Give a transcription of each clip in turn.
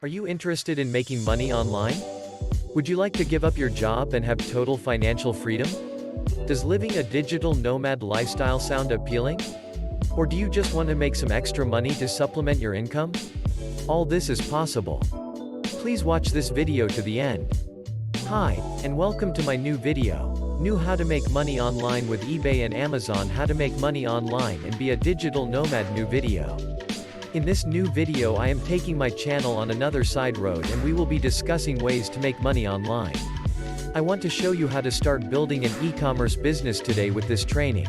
Are you interested in making money online? Would you like to give up your job and have total financial freedom? Does living a digital nomad lifestyle sound appealing? Or do you just want to make some extra money to supplement your income? All this is possible. Please watch this video to the end. Hi, and welcome to my new video. New how to make money online with eBay and Amazon. How to make money online and be a digital nomad. New video. In this new video I am taking my channel on another side road and we will be discussing ways to make money online. I want to show you how to start building an e-commerce business today with this training.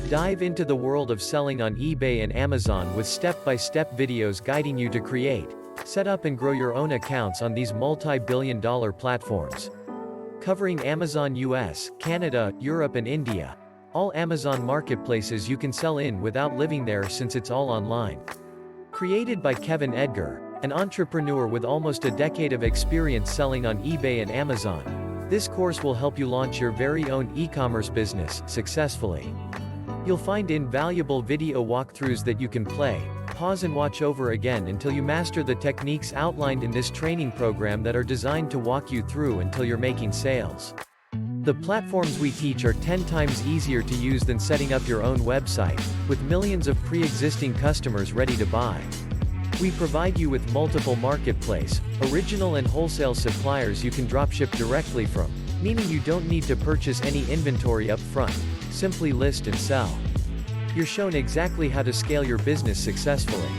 Dive into the world of selling on eBay and Amazon with step-by-step videos guiding you to create, set up and grow your own accounts on these multi-billion-dollar platforms. Covering Amazon US, Canada, Europe and India. All Amazon marketplaces you can sell in without living there since it's all online. Created by Kevin Edgar, an entrepreneur with almost a decade of experience selling on eBay and Amazon. This course will help you launch your very own e-commerce business successfully. You'll find invaluable video walkthroughs that you can play, pause and watch over again until you master the techniques outlined in this training program that are designed to walk you through until you're making sales. The platforms we teach are 10 times easier to use than setting up your own website, with millions of pre-existing customers ready to buy. We provide you with multiple marketplace, original and wholesale suppliers you can dropship directly from, meaning you don't need to purchase any inventory up front, simply list and sell. You're shown exactly how to scale your business successfully.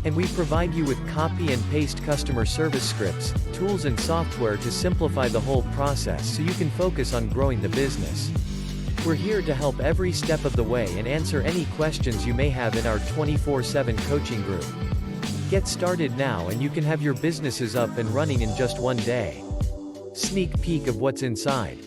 And we provide you with copy and paste customer service scripts, tools and software to simplify the whole process so you can focus on growing the business. We're here to help every step of the way and answer any questions you may have in our 24/7 coaching group. Get started now and you can have your businesses up and running in just one day. Sneak peek of what's inside.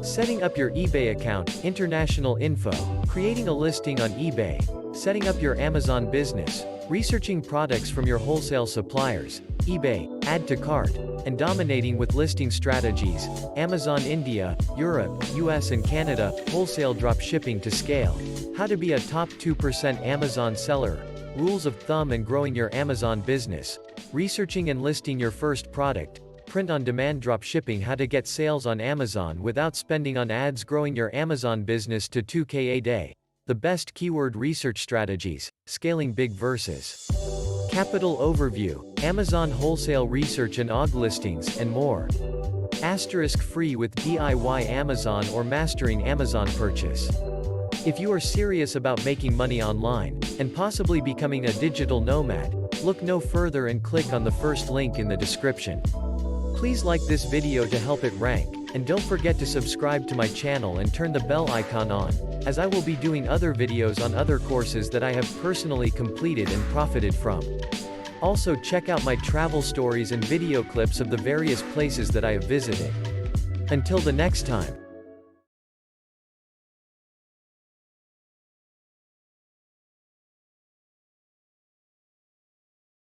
Setting up your eBay account, international info, creating a listing on eBay, setting up your Amazon business, researching products from your wholesale suppliers, eBay, add to cart, and dominating with listing strategies, Amazon India, Europe, US and Canada, wholesale drop shipping to scale, how to be a top 2% Amazon seller, rules of thumb and growing your Amazon business, researching and listing your first product, print-on-demand drop shipping, how to get sales on Amazon without spending on ads, growing your Amazon business to 2K a day. The best keyword research strategies, scaling big versus capital overview, Amazon wholesale research and OG listings, and more. Asterisk free with DIY Amazon or mastering Amazon purchase. If you are serious about making money online, and possibly becoming a digital nomad, look no further and click on the first link in the description. Please like this video to help it rank, and don't forget to subscribe to my channel and turn the bell icon on, as I will be doing other videos on other courses that I have personally completed and profited from. Also check out my travel stories and video clips of the various places that I have visited. Until the next time.